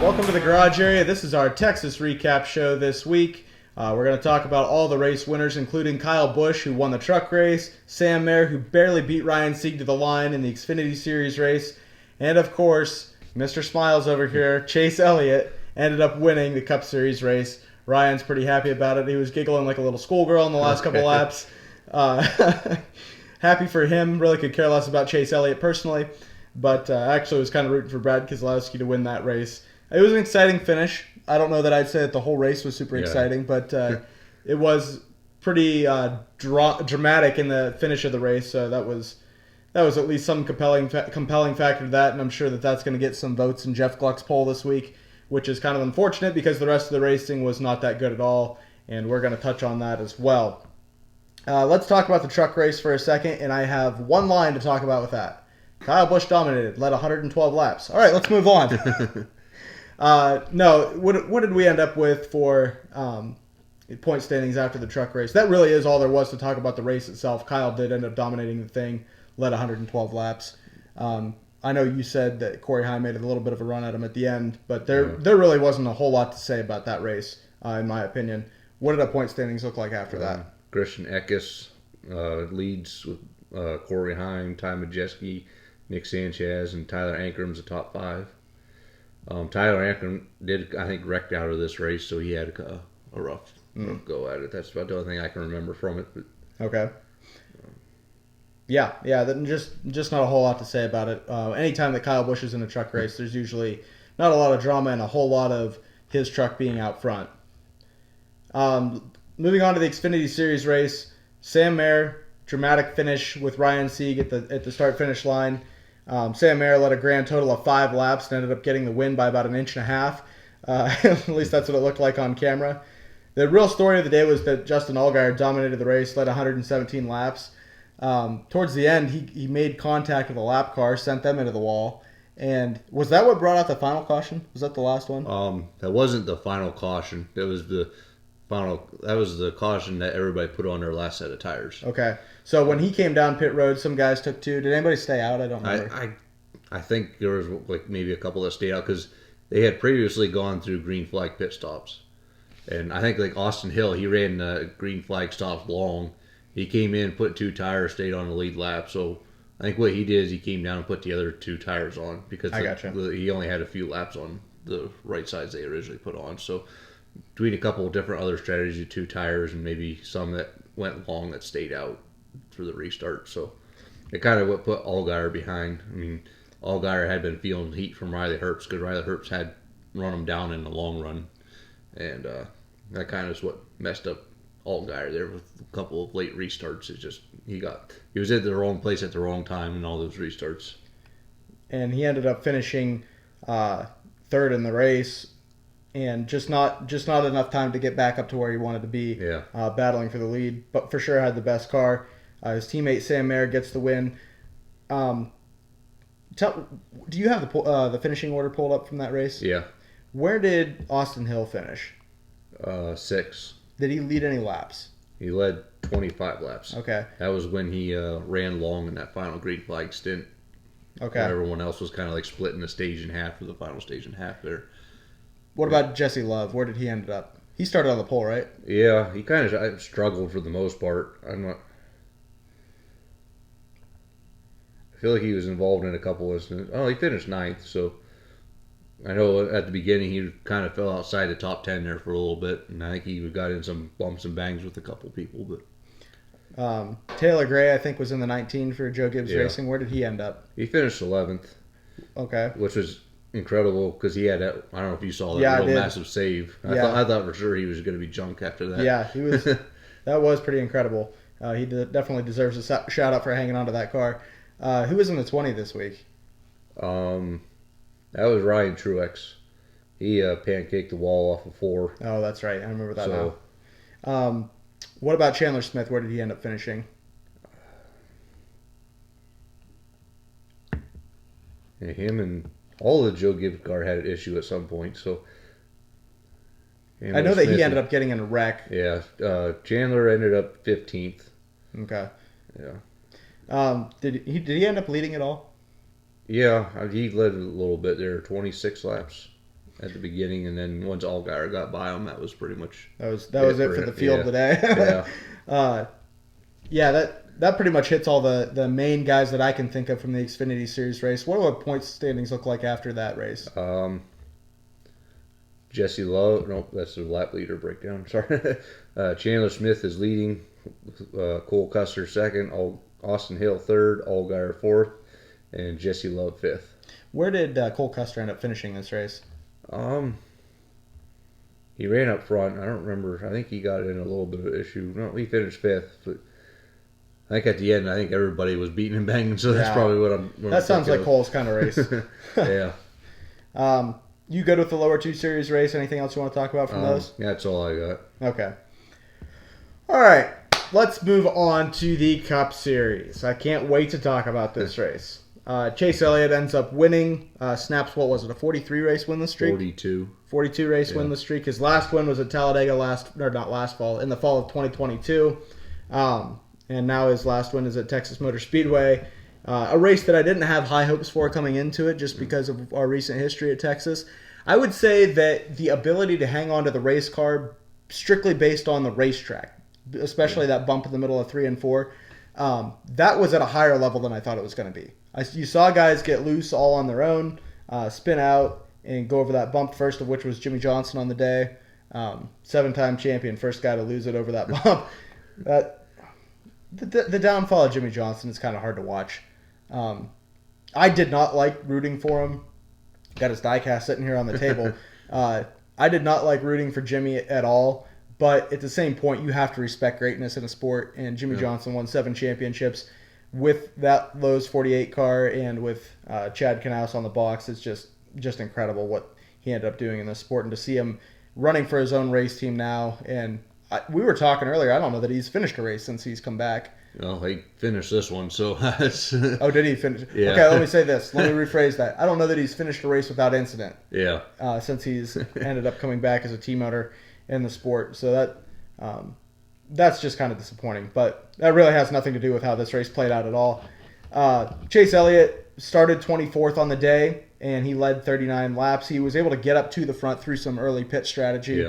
Welcome to the garage area. This is our Texas recap show this week. We're going to talk about all the race winners, including Kyle Busch, who won the truck race, Sam Mayer, who barely beat Ryan Sieg to the line in the Xfinity Series race, and of course, Mr. Smiles over here, Chase Elliott, ended up winning the Cup Series race. Ryan's pretty happy about it. He was giggling like a little schoolgirl in the last couple laps. Happy for him. Really could care less about Chase Elliott personally, but actually was kind of rooting for Brad Keselowski to win that race. It was an exciting finish. I don't know that I'd say that the whole race was super exciting, but it was pretty dramatic in the finish of the race. So that was at least some compelling factor to that, and I'm sure that that's going to get some votes in Jeff Gluck's poll this week, which is kind of unfortunate because the rest of the racing was not that good at all, and we're going to touch on that as well. Let's talk about the truck race for a second, and I have one line to talk about with that. Kyle Busch dominated, led 112 laps. All right, let's move on. No, what did we end up with for point standings after the truck race? That really is all there was to talk about the race itself. Kyle did end up dominating the thing, led 112 laps. I know you said that Corey Heim made a little bit of a run at him at the end, but there really wasn't a whole lot to say about that race, in my opinion. What did our point standings look like after that? Christian Eckes leads with Corey Heim, Ty Majeski, Nick Sanchez, and Tyler Ankram's the top five. Tyler Ankram did, I think, wrecked out of this race, so he had a rough go at it. That's about the only thing I can remember from it. But, okay. Yeah, just not a whole lot to say about it. Anytime that Kyle Busch is in a truck race, there's usually not a lot of drama and a whole lot of his truck being out front. Moving on to the Xfinity Series race, Sam Mayer, dramatic finish with Ryan Sieg at the start-finish line. Sam Mayer led a grand total of 5 laps and ended up getting the win by about 1.5 inches. At least that's what it looked like on camera. The real story of the day was that Justin Allgaier dominated the race, led 117 laps. Towards the end, he made contact with a lap car, sent them into the wall. And was that what brought out the final caution? Was that the last one? That wasn't the final caution. That was the caution that everybody put on their last set of tires. Okay. So when he came down pit road, some guys took 2. Did anybody stay out? I don't remember. I think there was like maybe a couple that stayed out because they had previously gone through green flag pit stops. And I think like Austin Hill, he ran green flag stops long. He came in, put 2 tires, stayed on the lead lap. So I think what he did is he came down and put the other 2 tires on because he only had a few laps on the right sides they originally put on. So between a couple of different other strategies, 2 tires and maybe some that went long that stayed out for the restart. So it kind of what put Allgaier behind. I mean, Allgaier had been feeling heat from Riley Herbst because Riley Herbst had run him down in the long run. And that kind of is what messed up Allgaier there with a couple of late restarts. It's just he was at the wrong place at the wrong time in all those restarts. And he ended up finishing 3rd in the race. And just not enough time to get back up to where he wanted to be, battling for the lead. But for sure had the best car. His teammate Sam Mayer gets the win. Do you have the finishing order pulled up from that race? Yeah. Where did Austin Hill finish? 6. Did he lead any laps? He led 25 laps. Okay. That was when he ran long in that final green flag stint. Okay. Everyone else was kind of like splitting the stage in half for the final stage in half there. What about Jesse Love? Where did he end up? He started on the pole, right? Yeah, he kind of struggled for the most part. I feel like he was involved in a couple of incidents. Oh, he finished 9th, so I know at the beginning he kind of fell outside the top 10 there for a little bit, and I think he got in some bumps and bangs with a couple people. But Taylor Gray, I think, was in the 19 for Joe Gibbs Racing. Where did he end up? He finished 11th. Okay. Which was incredible because he had that, I don't know if you saw that real massive save. I thought for sure he was going to be junk after that. Yeah, he was. That was pretty incredible. He definitely deserves a shout out for hanging on to that car. Who was in the 20 this week? That was Ryan Truex. He pancaked the wall off of 4. Oh, that's right. I remember that now. What about Chandler Smith? Where did he end up finishing? Yeah, him and all the Joe Gibbs car had an issue at some point. So I know that he ended up getting in a wreck. Yeah, Chandler ended up 15th. Okay. Yeah. Did he end up leading at all? Yeah, he led a little bit there, 26 laps. at the beginning, and then once Allgaier got by him, that was pretty much that was it for the field today. That pretty much hits all the main guys that I can think of from the Xfinity Series race. What do the point standings look like after that race? Jesse Love, no, that's the lap leader breakdown. Sorry. Chandler Smith is leading, Cole Custer second, Austin Hill third, Allgaier fourth, and Jesse Love fifth. Where did Cole Custer end up finishing this race? He ran up front. I don't remember. I think he got in a little bit of an issue. No, he finished fifth. But I think at the end, I think everybody was beating and banging. So that's probably what I'm. That sounds like Cole's kind of race. Yeah. You good with the lower 2 series race? Anything else you want to talk about from those? Yeah, that's all I got. Okay. All right. Let's move on to the Cup Series. I can't wait to talk about this race. Chase Elliott ends up winning. Snaps, what was it, a 43 race winless streak? 42 race winless streak. His last win was at Talladega in the fall of 2022. And now his last win is at Texas Motor Speedway. A race that I didn't have high hopes for coming into it just because of our recent history at Texas. I would say that the ability to hang on to the race car strictly based on the racetrack, especially that bump in the middle of 3 and 4, that was at a higher level than I thought it was going to be. You saw guys get loose all on their own, spin out, and go over that bump, first of which was Jimmy Johnson on the day. 7-time champion, first guy to lose it over that bump. The downfall of Jimmy Johnson is kind of hard to watch. I did not like rooting for him. Got his diecast sitting here on the table. I did not like rooting for Jimmy at all. But at the same point, you have to respect greatness in a sport. And Jimmy Johnson won 7 championships with that Lowe's 48 car and with Chad Knaus on the box. It's just incredible what he ended up doing in this sport. And to see him running for his own race team now. And we were talking earlier, I don't know that he's finished a race since he's come back. Well, he finished this one, so that's... Oh, did he finish? Yeah. Okay, let me say this. Let me rephrase that. I don't know that he's finished a race without incident. Yeah. Since he's ended up coming back as a team owner in the sport. So that's just kind of disappointing. But that really has nothing to do with how this race played out at all. Chase Elliott started 24th on the day, and he led 39 laps. He was able to get up to the front through some early pit strategy.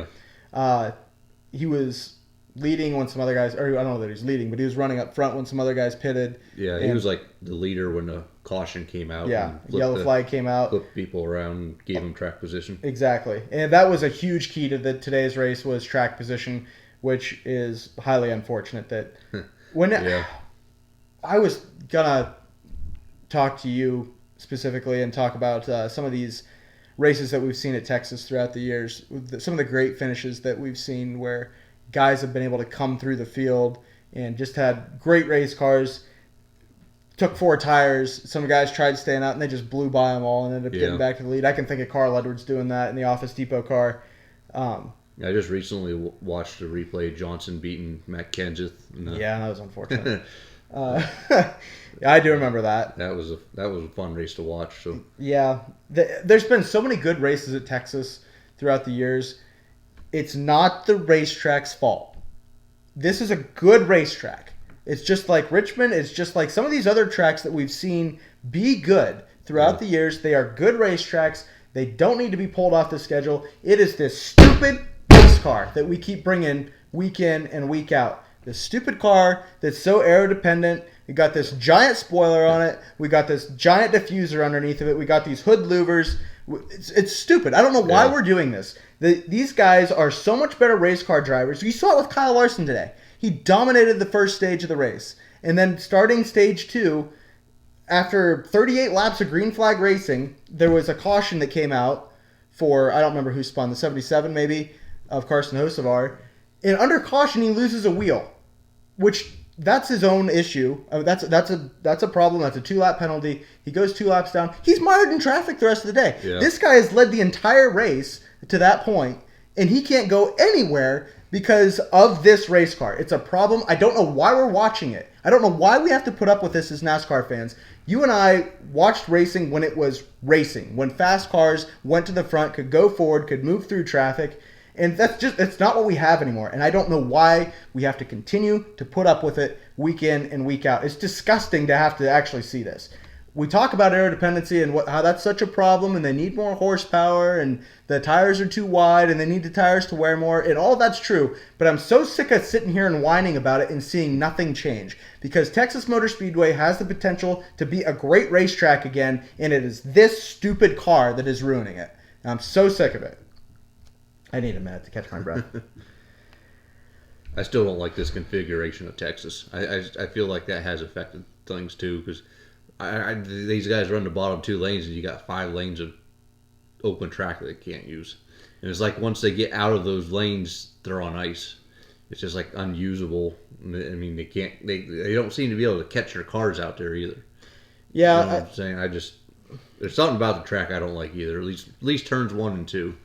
Yeah. He was leading when some other guys, or I don't know that he's leading, but he was running up front when some other guys pitted. Yeah, he was like the leader when the caution came out. Yeah, yellow flag came out. Flipped people around, gave them track position. Exactly. And that was a huge key to today's race was track position, which is highly unfortunate that when I was going to talk to you specifically and talk about some of these races that we've seen at Texas throughout the years, some of the great finishes that we've seen where guys have been able to come through the field and just had great race cars, took 4 tires. Some guys tried staying out and they just blew by them all and ended up getting back to the lead. I can think of Carl Edwards doing that in the Office Depot car. I just recently watched a replay Johnson beating Matt Kenseth. Yeah, that was unfortunate. I do remember that. That was a fun race to watch. So yeah, there's been so many good races at Texas throughout the years. It's not the racetrack's fault. This is a good racetrack. It's just like Richmond. It's just like some of these other tracks that we've seen be good throughout the years. They are good racetracks. They don't need to be pulled off the schedule. It is this stupid race car that we keep bringing week in and week out. This stupid car that's so aero-dependent. We got this giant spoiler on it. We got this giant diffuser underneath of it. We got these hood louvers. It's stupid. I don't know why we're doing this. These guys are so much better race car drivers. You saw it with Kyle Larson today. He dominated the first stage of the race. And then starting stage 2, after 38 laps of green flag racing, there was a caution that came out for, I don't remember who spun, the 77 maybe, of Carson Hocevar. And under caution, he loses a wheel, which that's his own issue. I mean, that's a problem. That's a 2-lap penalty. He goes 2 laps down. He's mired in traffic the rest of the day. Yeah. This guy has led the entire race to that point, and he can't go anywhere because of this race car. It's a problem. I don't know why we're watching it. I don't know why we have to put up with this as NASCAR fans. You and I watched racing when it was racing, when fast cars went to the front, could go forward, could move through traffic. And that's not what we have anymore. And I don't know why we have to continue to put up with it week in and week out. It's disgusting to have to actually see this. we talk about aero dependency and how that's such a problem, and they need more horsepower, and the tires are too wide, and they need the tires to wear more, and all that's true. But I'm so sick of sitting here and whining about it and seeing nothing change, because Texas Motor Speedway has the potential to be a great racetrack again, and it is this stupid car that is ruining it. And I'm so sick of it. I need a minute to catch my breath. I still don't like this configuration of Texas. I feel like that has affected things too, because these guys run the bottom 2 lanes, and you got 5 lanes of open track that they can't use. And it's like once they get out of those lanes, they're on ice. It's just like unusable. I mean, they can't. They don't seem to be able to catch their cars out there either. Yeah, you know what I'm saying. There's something about the track I don't like either. At least turns 1 and 2.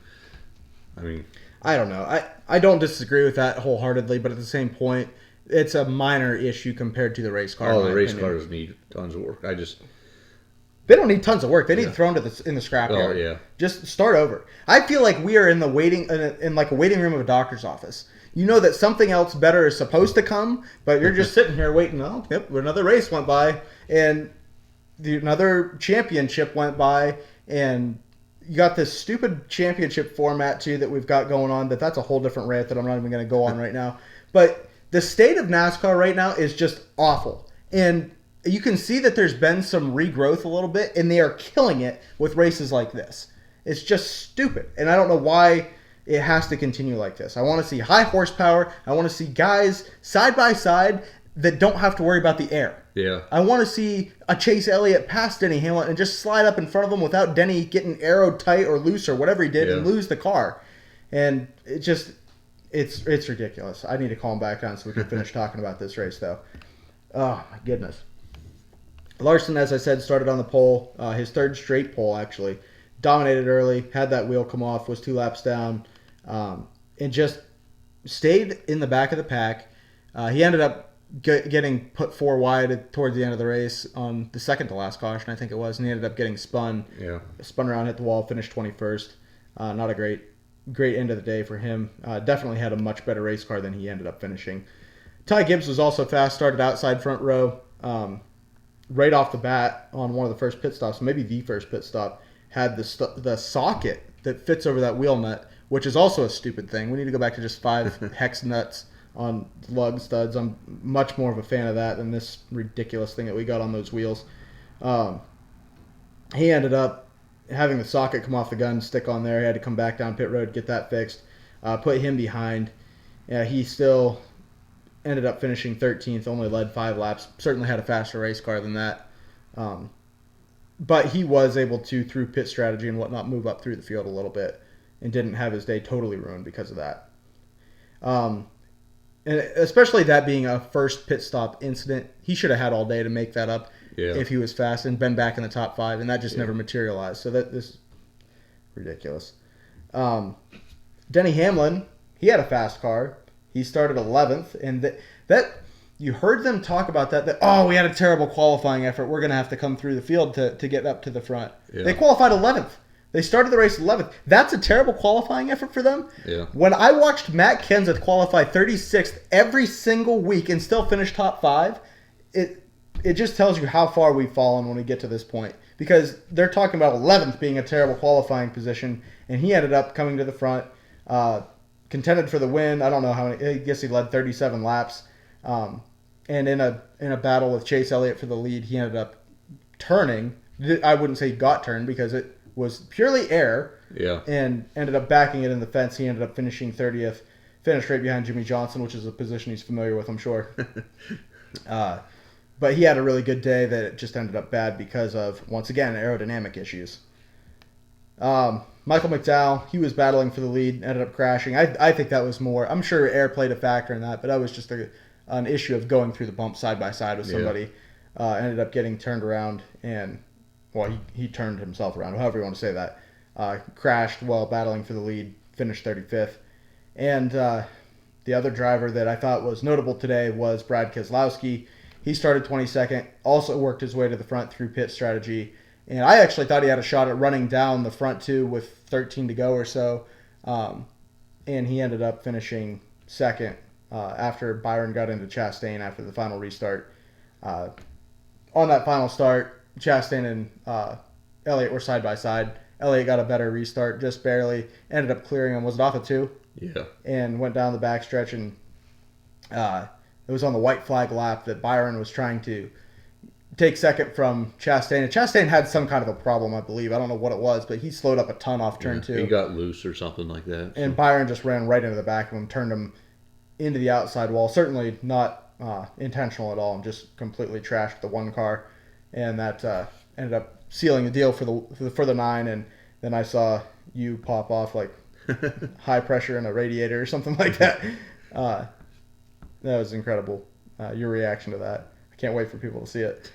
I mean, I don't know. I don't disagree with that wholeheartedly, but at the same point, it's a minor issue compared to the race car. Oh, the race cars need tons of work. They don't need tons of work. They need thrown in the scrap yard. Oh yeah. Just start over. I feel like we are in the in like a waiting room of a doctor's office. You know that something else better is supposed to come, but you're just sitting here waiting. Oh, yep, another race went by, and another championship went by, and you got this stupid championship format too that we've got going on. That's a whole different rant that I'm not even going to go on right now. But the state of NASCAR right now is just awful. And you can see that there's been some regrowth a little bit, and they are killing it with races like this. It's just stupid. And I don't know why it has to continue like this. I want to see high horsepower. I want to see guys side by side that don't have to worry about the air. Yeah. I want to see a Chase Elliott pass Denny Hamlin and just slide up in front of him without Denny getting arrowed tight or loose or whatever he did and lose the car. And it's ridiculous. I need to calm back down so we can finish talking about this race, though. Oh, my goodness. Larson, as I said, started on the pole. His 3rd straight pole, actually. Dominated early, had that wheel come off, was 2 laps down, and just stayed in the back of the pack. He ended up getting put 4 wide towards the end of the race on the second to last caution, I think it was, and he ended up getting spun. Yeah. Spun around, hit the wall, finished 21st. Not a great end of the day for him. Definitely had a much better race car than he ended up finishing. Ty Gibbs was also fast, started outside front row. Right off the bat on one of the first pit stops, maybe the first pit stop, had the socket that fits over that wheel nut, which is also a stupid thing. We need to go back to just 5 hex nuts on lug studs. I'm much more of a fan of that than this ridiculous thing that we got on those wheels. He ended up having the socket come off the gun, stick on there. He had to come back down pit road, get that fixed, put him behind. He still ended up finishing 13th, only led 5 laps. Certainly had a faster race car than that. But he was able to, through pit strategy and whatnot, move up through the field a little bit and didn't have his day totally ruined because of that. And especially that being a first pit stop incident, he should have had all day to make that up if he was fast and been back in the top 5, and that just never materialized. So this is ridiculous. Denny Hamlin, he had a fast car. He started 11th, and that you heard them talk about that we had a terrible qualifying effort. We're going to have to come through the field to get up to the front. Yeah. They qualified 11th. They started the race 11th. That's a terrible qualifying effort for them. Yeah. When I watched Matt Kenseth qualify 36th every single week and still finish top 5, it just tells you how far we've fallen when we get to this point. Because they're talking about 11th being a terrible qualifying position, and he ended up coming to the front, contended for the win. I don't know how many. I guess he led 37 laps. And in a battle with Chase Elliott for the lead, he ended up turning. I wouldn't say he got turned because it was purely air. Yeah. And ended up backing it in the fence. He ended up finishing 30th. Finished right behind Jimmy Johnson, which is a position he's familiar with, I'm sure. But he had a really good day that it just ended up bad because of, once again, aerodynamic issues. Michael McDowell, he was battling for the lead, ended up crashing. I think that was more, I'm sure air played a factor in that, but that was just an issue of going through the bump side by side with somebody. Yeah. Ended up getting turned around and, well, he turned himself around, however you want to say that. Crashed while battling for the lead, finished 35th. And the other driver that I thought was notable today was Brad Keselowski. He started 22nd, also worked his way to the front through pit strategy. And I actually thought he had a shot at running down the front two with 13 to go or so. And he ended up finishing second after Byron got into Chastain after the final restart. On that final start, Chastain and Elliot were side by side. Elliot got a better restart, just barely. Ended up clearing him. Was it off of 2? Yeah. And went down the backstretch, and it was on the white flag lap that Byron was trying to take second from Chastain. And Chastain had some kind of a problem, I believe. I don't know what it was, but he slowed up a ton off turn 2. He got loose or something like that. And Byron just ran right into the back of him, turned him into the outside wall. Certainly not intentional at all, and just completely trashed the one car. And that ended up sealing the deal for the 9. And then I saw you pop off like high pressure in a radiator or something like that. That was incredible. Your reaction to that. I can't wait for people to see it.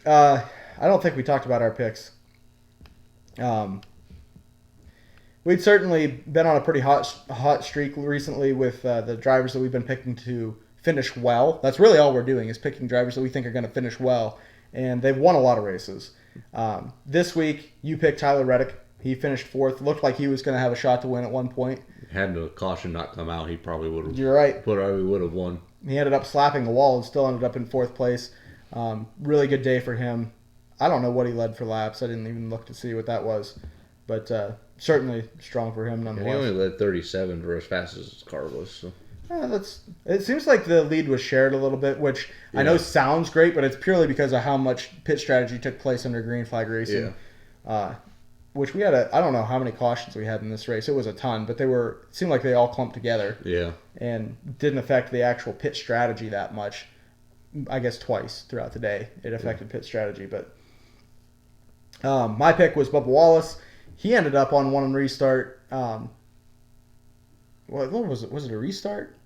I don't think we talked about our picks. We'd certainly been on a pretty hot streak recently with the drivers that we've been picking to finish well. That's really all we're doing, is picking drivers that we think are going to finish well. And they've won a lot of races. This week, you picked Tyler Reddick. He finished 4th. Looked like he was going to have a shot to win at one point. Had the caution not come out, he probably would have. You're right. Probably would have won. He ended up slapping the wall and still ended up in 4th place. Really good day for him. I don't know what he led for laps. I didn't even look to see what that was. But certainly strong for him nonetheless. He only led 37 for as fast as his car was. So. It seems like the lead was shared a little bit, which I know sounds great, but it's purely because of how much pit strategy took place under green flag racing. Yeah. Which we had I don't know how many cautions we had in this race. It was a ton, but it seemed like they all clumped together. Yeah. And didn't affect the actual pit strategy that much. I guess twice throughout the day it affected pit strategy. But my pick was Bubba Wallace. He ended up on one restart. What was it? Was it a restart?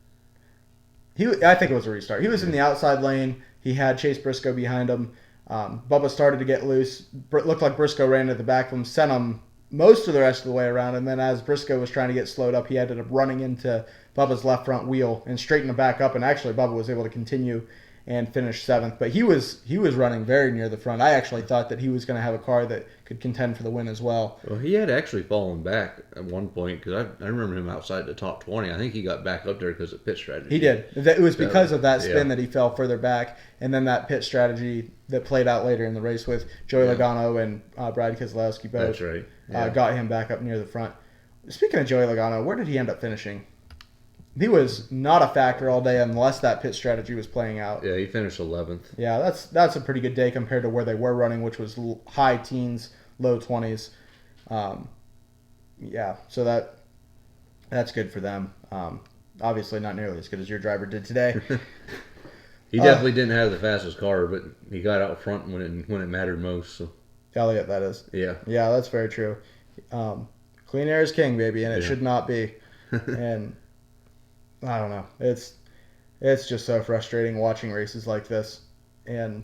I think it was a restart. He was in the outside lane. He had Chase Briscoe behind him. Bubba started to get loose. Looked like Briscoe ran to the back of him, sent him most of the rest of the way around. And then as Briscoe was trying to get slowed up, he ended up running into Bubba's left front wheel and straightened him back up. And actually, Bubba was able to continue and finish 7th. But he was running very near the front. I actually thought that he was going to have a car that could contend for the win as well. Well, he had actually fallen back at one point because I remember him outside the top 20. I think he got back up there because of pit strategy. He did. It was because of that spin that he fell further back, and then that pit strategy that played out later in the race with Joey Logano and Brad Keselowski both. That's right. Got him back up near the front. Speaking of Joey Logano, where did he end up finishing? He was not a factor all day unless that pit strategy was playing out. Yeah, he finished 11th. Yeah, that's a pretty good day compared to where they were running, which was high teens, low 20s. So that's good for them. Obviously not nearly as good as your driver did today. He definitely didn't have the fastest car, but he got out front when it mattered most. So. Elliot, that is. Yeah. Yeah, that's very true. Clean air is king, baby, and it should not be. And I don't know. It's just so frustrating watching races like this. And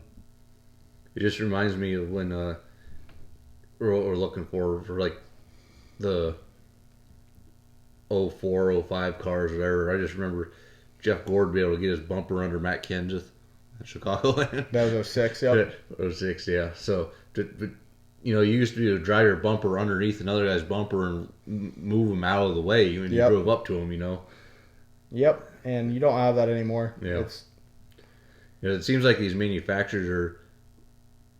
it just reminds me of when we're looking for like the 04, 05 cars, whatever. I just remember Jeff Gord being able to get his bumper under Matt Kenseth at Chicagoland. That was 06, yeah. 06, yeah. So, you used to be able to drive your bumper underneath another guy's bumper and move him out of the way when you drove up to him, Yep, and you don't have that anymore. Yeah. It seems like these manufacturers are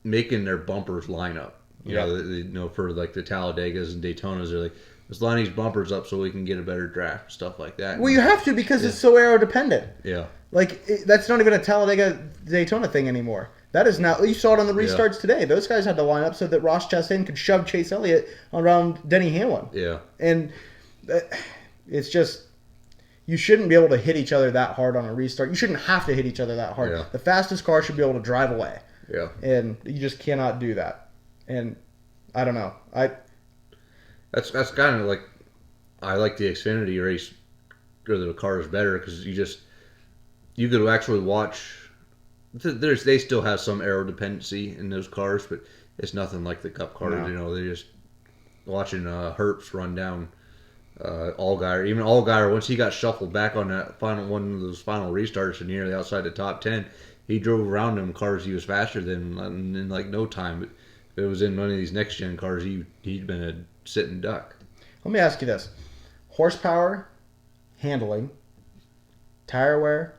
making their bumpers line up. For like the Talladegas and Daytonas, they're like, let's line these bumpers up so we can get a better draft, stuff like that. Well, you have to because it's so aero dependent. Yeah. That's not even a Talladega Daytona thing anymore. That is now. You saw it on the restarts today. Those guys had to line up so that Ross Chastain could shove Chase Elliott around Denny Hamlin. Yeah. And it's just, you shouldn't be able to hit each other that hard on a restart. You shouldn't have to hit each other that hard. Yeah. The fastest car should be able to drive away. Yeah. And you just cannot do that. And I don't know. That's kind of like, I like the Xfinity race where the car is better because you could actually watch. They still have some aero dependency in those cars, but it's nothing like the Cup cars. No. They're just watching Herbst run down Allgaier. Even Allgaier, once he got shuffled back on that one of those final restarts nearly outside the top 10, he drove around them cars he was faster than in like no time. But if it was in one of these next gen cars, he'd been a sitting duck. Let me ask you this: horsepower, handling, tire wear,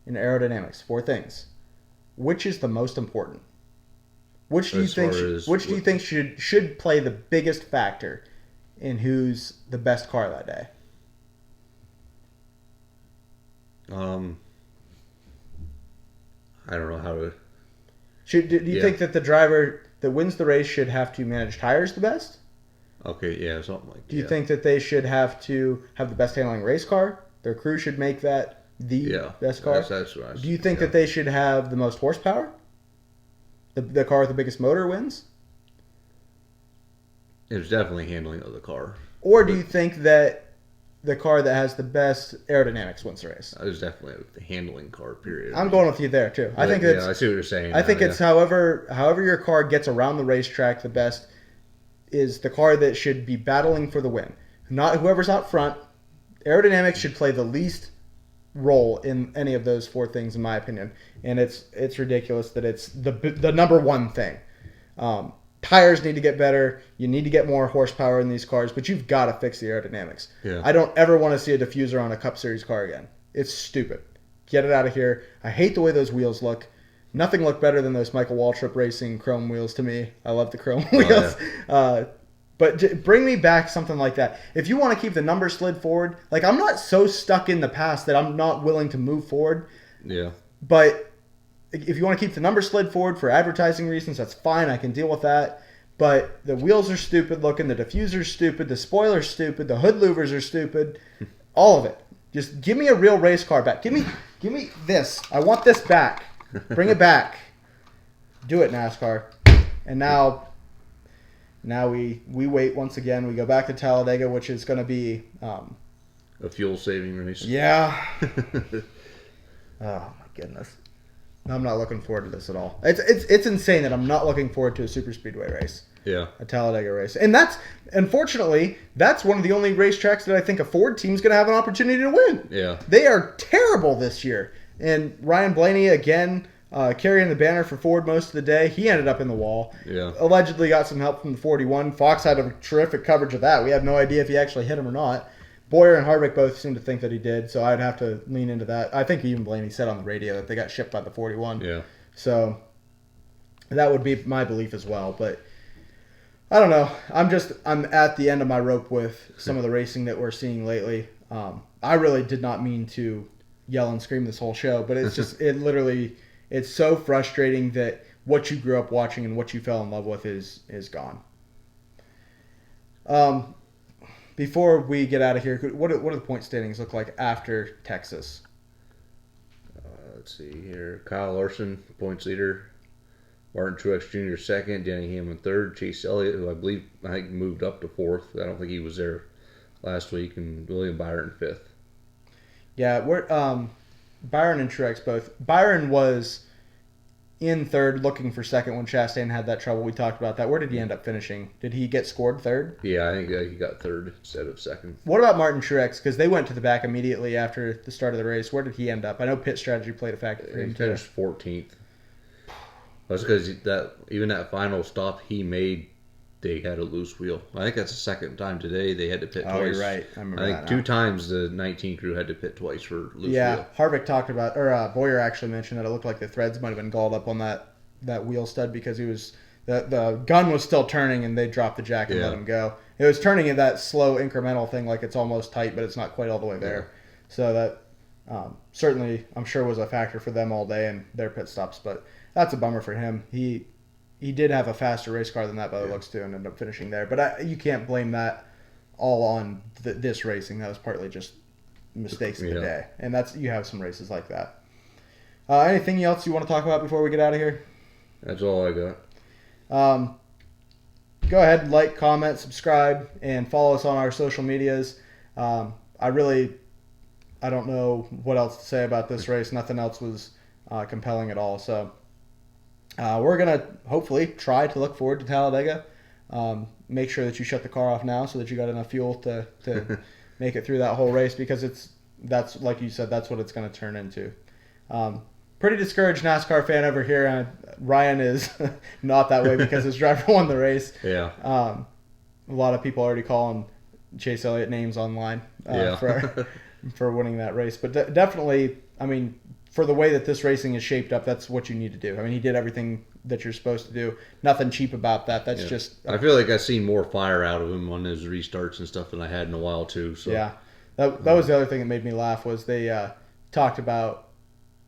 and aerodynamics. 4 things. Which is the most important? Which do you think should play the biggest factor in who's the best car that day? I don't know how to. Do you think that the driver that wins the race should have to manage tires the best? Okay, yeah, something like that. Do you think that they should have to have the best handling race car? Their crew should make that the best car? That's what I was, Do you think that they should have the most horsepower? The car with the biggest motor wins? It's definitely handling of the car. Or do you think that the car that has the best aerodynamics wins the race? It was definitely the handling car, period. I'm going with you there, too. I think I see what you're saying. I think it's however your car gets around the racetrack the best is the car that should be battling for the win. Not whoever's out front. Aerodynamics should play the least role in any of those four things, in my opinion. And it's ridiculous that it's the number one thing. Tires need to get better. You need to get more horsepower in these cars, but you've got to fix the aerodynamics. Yeah. I don't ever want to see a diffuser on a Cup Series car again. It's stupid. Get it out of here. I hate the way those wheels look. Nothing looked better than those Michael Waltrip Racing chrome wheels to me. I love the chrome wheels. Yeah. But bring me back something like that. If you want to keep the number slid forward, like I'm not so stuck in the past that I'm not willing to move forward. Yeah. But if you want to keep the number slid forward for advertising reasons, that's fine. I can deal with that. But the wheels are stupid looking. The diffuser's stupid. The spoiler's stupid. The hood louvers are stupid. All of it. Just give me a real race car back. Give me this. I want this back. Bring it back. Do it, NASCAR. And now we wait once again. We go back to Talladega, which is going to be a fuel-saving race. Yeah. Oh, my goodness. I'm not looking forward to this at all. It's insane that I'm not looking forward to a super speedway race. Yeah. A Talladega race. And unfortunately, that's one of the only racetracks that I think a Ford team's going to have an opportunity to win. Yeah. They are terrible this year. And Ryan Blaney, again, carrying the banner for Ford most of the day. He ended up in the wall. Yeah. Allegedly got some help from the 41. Fox had a terrific coverage of that. We have no idea if he actually hit him or not. Boyer and Harvick both seem to think that he did, so I'd have to lean into that. I think even Blaney said on the radio that they got shipped by the 41. Yeah. So that would be my belief as well. But I don't know. I'm at the end of my rope with some of the racing that we're seeing lately. I really did not mean to yell and scream this whole show, but it's just it's so frustrating that what you grew up watching and what you fell in love with is gone. Before we get out of here, what do the point standings look like after Texas? Let's see here. Kyle Larson, points leader. Martin Truex Jr. second. Denny Hamlin third. Chase Elliott, who I think moved up to fourth. I don't think he was there last week. And William Byron fifth. Yeah, we're Byron and Truex both. Byron was in third, looking for second when Chastain had that trouble. We talked about that. Where did he end up finishing? Did he get scored third? Yeah, I think he got third instead of second. What about Martin Truex? Because they went to the back immediately after the start of the race. Where did he end up? I know pit strategy played a factor for him. He finished 14th. That's because even that final stop he made, they had a loose wheel. I think that's the second time today they had to pit twice. Oh, you're right. I remember that. I think two times the 19 crew had to pit twice for loose wheel. Yeah, Harvick talked about, or Boyer actually mentioned that it looked like the threads might have been galled up on that wheel stud because the gun was still turning and they dropped the jack and let him go. It was turning in that slow incremental thing, like it's almost tight, but it's not quite all the way there. Yeah. So that certainly, I'm sure, was a factor for them all day and their pit stops. But that's a bummer for him. He did have a faster race car than that by the looks too, and ended up finishing there. But you can't blame that all on this racing. That was partly just mistakes of the day, and you have some races like that. Anything else you want to talk about before we get out of here? That's all I got. Go ahead, like, comment, subscribe, and follow us on our social medias. I don't know what else to say about this race. Nothing else was compelling at all. So we're going to hopefully try to look forward to Talladega. Make sure that you shut the car off now so that you got enough fuel to make it through that whole race, because that's like you said, that's what it's going to turn into. Pretty discouraged NASCAR fan over here. Ryan is not that way because his driver won the race. Yeah. A lot of people already calling Chase Elliott names online for winning that race. But definitely, I mean, for the way that this racing is shaped up, that's what you need to do. I mean, he did everything that you're supposed to do. Nothing cheap about that. That's just. I feel like I've seen more fire out of him on his restarts and stuff than I had in a while too. So. Yeah, that was the other thing that made me laugh was they talked about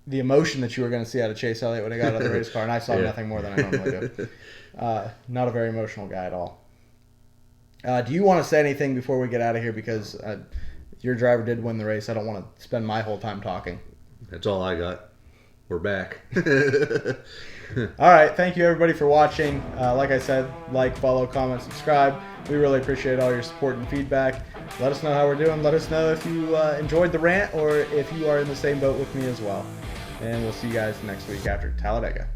the emotion that you were going to see out of Chase Elliott when he got out of the race car, and I saw nothing more than I normally do. Not a very emotional guy at all. Do you want to say anything before we get out of here? Because your driver did win the race. I don't want to spend my whole time talking. That's all I got. We're back. All right. Thank you, everybody, for watching. Like I said, like, follow, comment, subscribe. We really appreciate all your support and feedback. Let us know how we're doing. Let us know if you enjoyed the rant or if you are in the same boat with me as well. And we'll see you guys next week after Talladega.